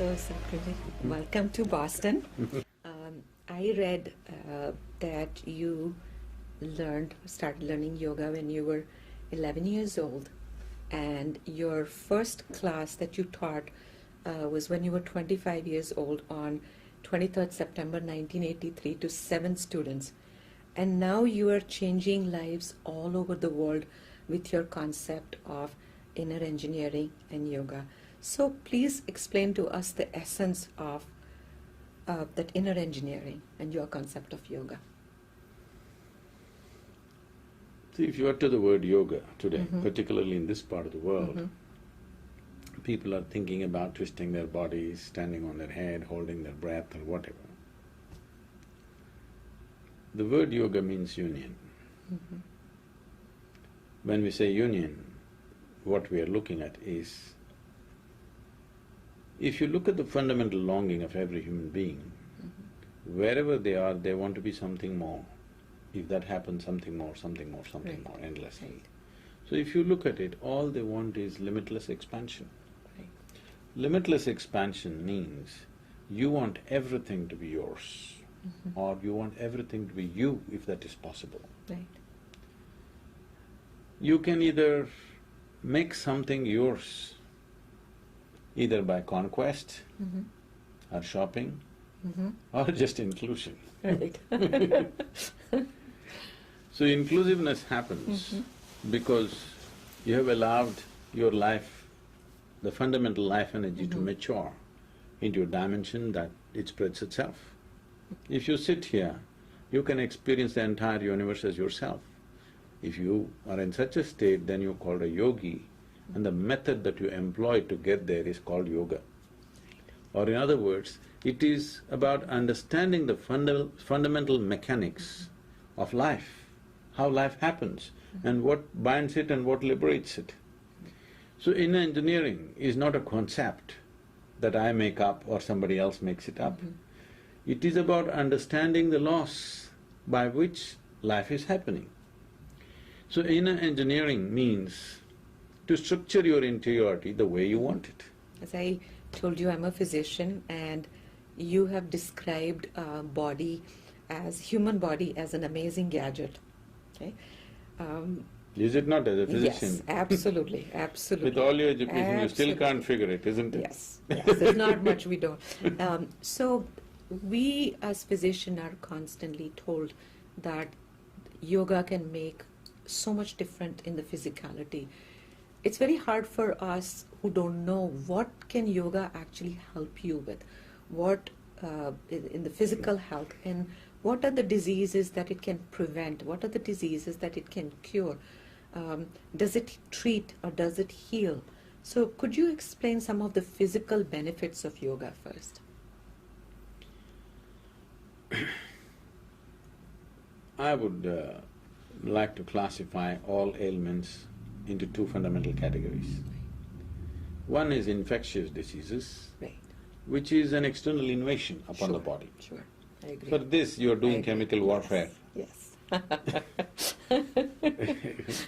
So, Sadhguru, welcome to Boston. I read that you started learning yoga when you were 11 years old, and your first class that you taught was when you were 25 years old on 23rd September 1983 to 7 students. And now you are changing lives all over the world with your concept of inner engineering and yoga. So please explain to us the essence of that inner engineering and your concept of yoga. See, if you utter the word yoga today, particularly in this part of the world, people are thinking about twisting their bodies, standing on their head, holding their breath or whatever. The word yoga means union. When we say union, what we are looking at is, if you look at the fundamental longing of every human being, wherever they are, they want to be something more. If that happens, something more, something more, something more, endlessly. Right. So if you look at it, all they want is limitless expansion. Right. Limitless expansion means you want everything to be yours, or you want everything to be you, if that is possible. Right. You can either make something yours, either by conquest or shopping or just inclusion. Right. So inclusiveness happens because you have allowed your life, the fundamental life energy to mature into a dimension that it spreads itself. If you sit here, you can experience the entire universe as yourself. If you are in such a state, then you're called a yogi, and the method that you employ to get there is called yoga. Or in other words, it is about understanding the fundamental mechanics of life, how life happens, and what binds it and what liberates it. So inner engineering is not a concept that I make up or somebody else makes it up. It is about understanding the laws by which life is happening. So inner engineering means to structure your interiority the way you want it. As I told you, I'm a physician, and you have described human body as an amazing gadget, okay? Is it not, as a physician? Yes, absolutely, absolutely. With all your education, you still Absolutely. can't figure it, isn't it? Yes, yes, there's not much we don't. So we as physicians are constantly told that yoga can make so much different in the physicality. It's very hard for us who don't know what can yoga actually help you with, what in the physical health, and what are the diseases that it can prevent, what are the diseases that it can cure, does it treat or does it heal? So could you explain some of the physical benefits of yoga first? I would like to classify all ailments into two fundamental categories. One is infectious diseases, Right. which is an external invasion upon the Sure, body. Sure, I agree. For this, you're I doing agree. chemical warfare. Yes.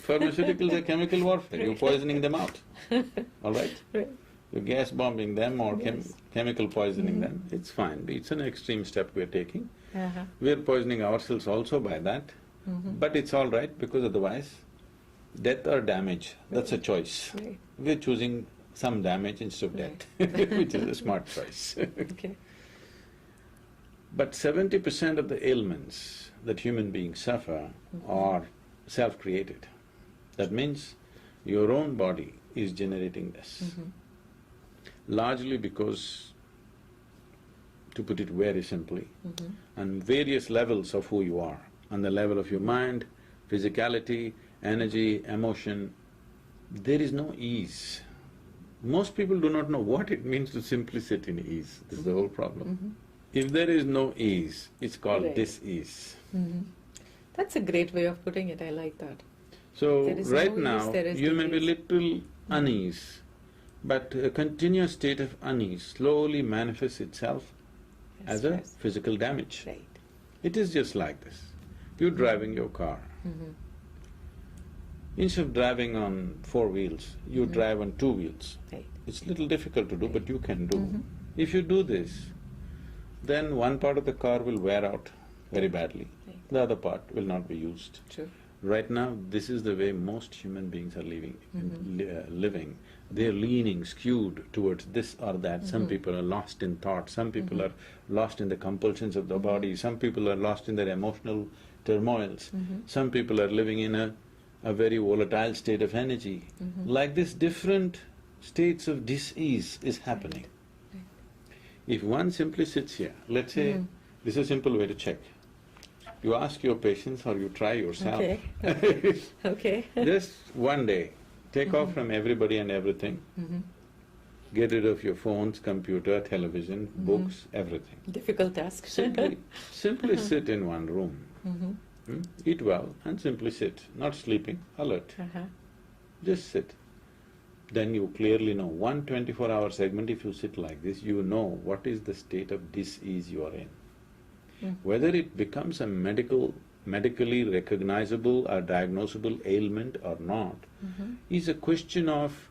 Pharmaceuticals are chemical warfare, you're poisoning them out, all right? Right. You're gas bombing them or Yes. chemical poisoning them, it's fine, it's an extreme step we're taking. Uh-huh. We're poisoning ourselves also by that, but it's all right because otherwise, death or damage, that's a choice. Right. We're choosing some damage instead of death, which is a smart choice. Okay. But 70% of the ailments that human beings suffer are self-created. That means your own body is generating this. Largely because, to put it very simply, on various levels of who you are, on the level of your mind, physicality, energy, emotion, there is no ease. Most people do not know what it means to simply sit in ease, this is the whole problem. If there is no ease, it's called Right. dis-ease. That's a great way of putting it, I like that. So, There is right no ease, now, there is you may be disease. little unease, but a continuous state of unease slowly manifests itself as a Stress. physical damage. Right. It is just like this. You're driving your car. Instead of driving on 4 wheels, you drive on 2 wheels. Right. It's little difficult to do, but you can do. If you do this, then one part of the car will wear out very badly, Right. the other part will not be used. True. Right now, this is the way most human beings are living. They're leaning, skewed towards this or that. Some people are lost in thought, some people are lost in the compulsions of the body, some people are lost in their emotional turmoils, some people are living in a very volatile state of energy. Like this, different states of dis-ease is happening. Right. If one simply sits here, let's say, this is a simple way to check. You ask your patients or you try yourself. Okay. Okay. Just one day, take off from everybody and everything. Get rid of your phones, computer, television, books, everything. Difficult task. Simply sit in one room. Eat well and simply sit, not sleeping, alert. Just sit. Then you clearly know, 1 24-hour segment, if you sit like this, you know what is the state of dis-ease you are in. Whether it becomes a medically recognizable or diagnosable ailment or not is a question of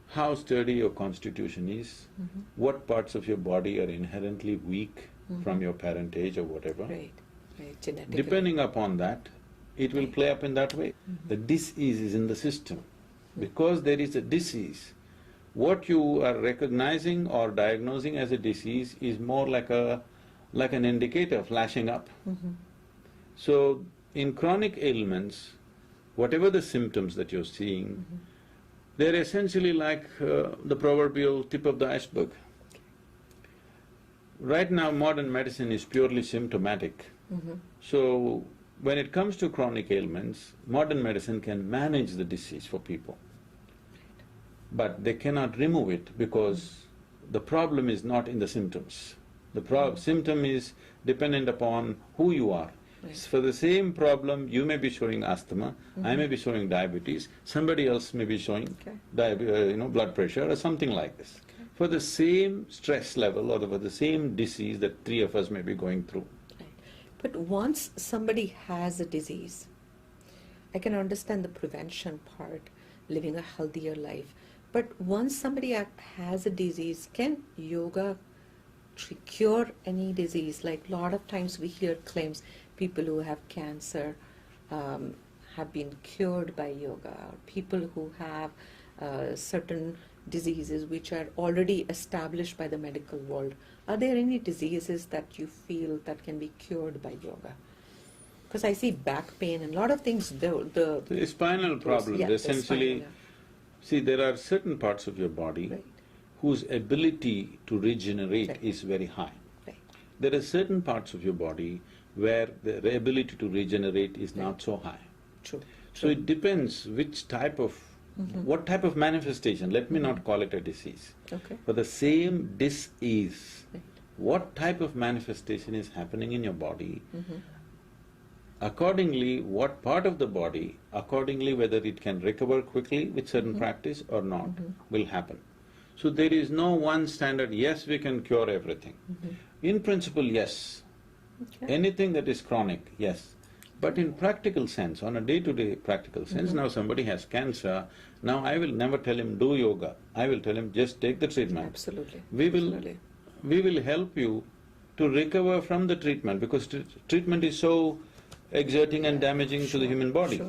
how sturdy your constitution is, what parts of your body are inherently weak from your parentage or whatever. Right, right, genetically. Depending upon that, it will play up in that way. The dis-ease is in the system. Because there is a disease, what you are recognizing or diagnosing as a disease is more like an indicator flashing up. So, in chronic ailments, whatever the symptoms that you're seeing, they're essentially like the proverbial tip of the iceberg. Right now, modern medicine is purely symptomatic. So, when it comes to chronic ailments, modern medicine can manage the disease for people. But they cannot remove it because the problem is not in the symptoms. The symptom is dependent upon who you are. Right. For the same problem, you may be showing asthma, I may be showing diabetes, somebody else may be showing blood pressure or something like this. For the same stress level or for the same disease that three of us may be going through. Right. But once somebody has a disease, I can understand the prevention part, living a healthier life. But once somebody has a disease, can yoga cure any disease? Like a lot of times we hear claims people who have cancer have been cured by yoga, or people who have certain diseases which are already established by the medical world. Are there any diseases that you feel that can be cured by yoga? Because I see back pain and a lot of things, The spinal problems, essentially, see, there are certain parts of your body whose ability to regenerate is very high. There are certain parts of your body where the ability to regenerate is not so high. True. So it depends which type of… what type of manifestation, let me not call it a disease. For the same dis-ease, what type of manifestation is happening in your body, accordingly what part of the body, accordingly whether it can recover quickly with certain practice or not, will happen. So there is no one standard, yes, we can cure everything. In principle, yes. Anything that is chronic, yes. But in practical sense, on a day-to-day practical sense, now somebody has cancer, now I will never tell him do yoga, I will tell him just take the treatment. Absolutely. We will help you to recover from the treatment because treatment is so exerting and damaging to the human body.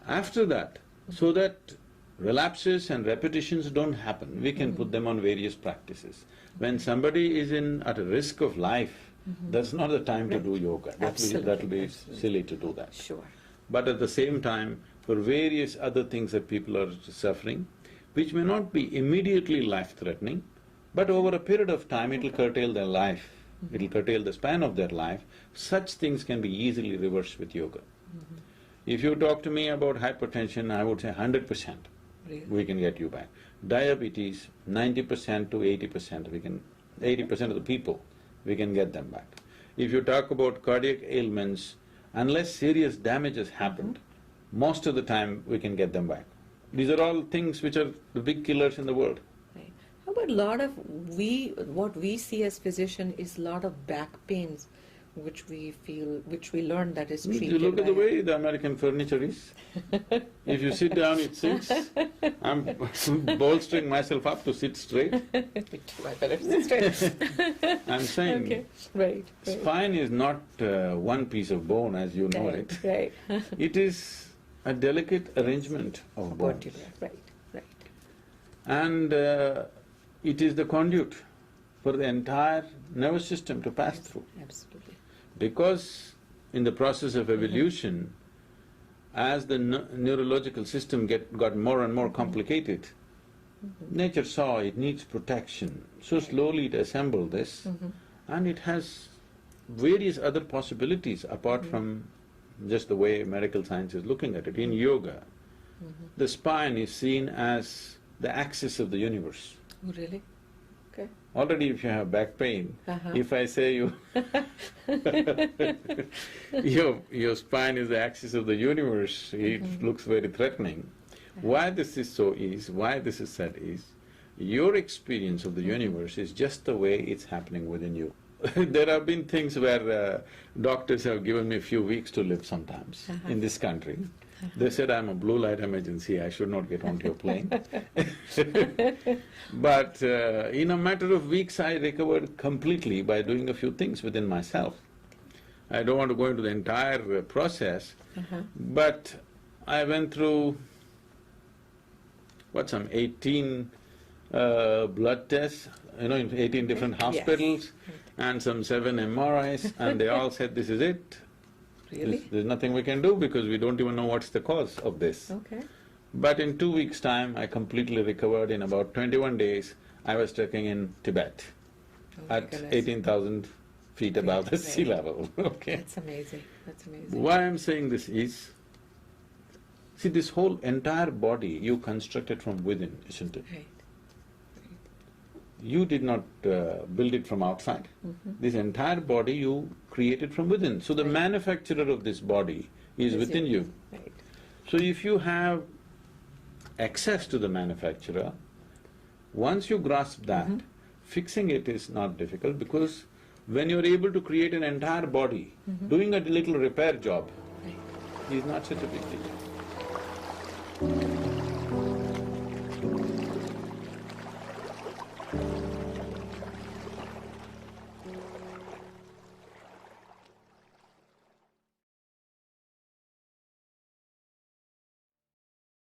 After that, so that relapses and repetitions don't happen, we can put them on various practices. When somebody is at a risk of life, that's not the time to do yoga. That'll be silly to do that. Sure. But at the same time, for various other things that people are suffering, which may not be immediately life-threatening, but over a period of time it'll curtail their life, it'll curtail the span of their life, such things can be easily reversed with yoga. If you talk to me about hypertension, I would say 100%. Really? We can get you back. Diabetes, 90% to 80%, 80% of the people, we can get them back. If you talk about cardiac ailments, unless serious damage has happened, most of the time we can get them back. These are all things which are the big killers in the world. Right. How about what we see as physician is a lot of back pains which we feel, which we learn that is treated. You look at the by- way the American furniture is. If you sit down, it sinks. I'm bolstering myself up to sit straight. I better sit straight. I'm saying Okay, right. spine is not one piece of bone as you know it. Right. It is a delicate arrangement of bones. Right. And it is the conduit for the entire nervous system to pass through. Absolutely. Because in the process of evolution, as the neurological system got more and more complicated, nature saw it needs protection. So slowly it assembled this, and it has various other possibilities apart from just the way medical science is looking at it. In yoga, the spine is seen as the axis of the universe. Oh, really? Okay. Already if you have back pain, if I say you your spine is the axis of the universe, it looks very threatening. Why this is so is, why this is said is, your experience of the universe is just the way it's happening within you. There have been things where doctors have given me a few weeks to live sometimes in this country. They said, I'm a blue light emergency, I should not get onto your plane. But in a matter of weeks I recovered completely by doing a few things within myself. I don't want to go into the entire process, but I went through, some 18 blood tests, in 18 different hospitals, and some 7 MRIs, and they all said, this is it. Really? There's nothing we can do because we don't even know what's the cause of this. Okay. But in 2 weeks' time, I completely recovered. In about 21 days, I was trekking in Tibet at 18,000 feet above the sea level, okay? That's amazing, that's amazing. Why I'm saying this is, see, this whole entire body you constructed from within, isn't it? Right. You did not build it from outside. This entire body you created from within. So the manufacturer of this body is within you. Right. So if you have access to the manufacturer, once you grasp that, fixing it is not difficult because when you're able to create an entire body, doing a little repair job is not such a big deal.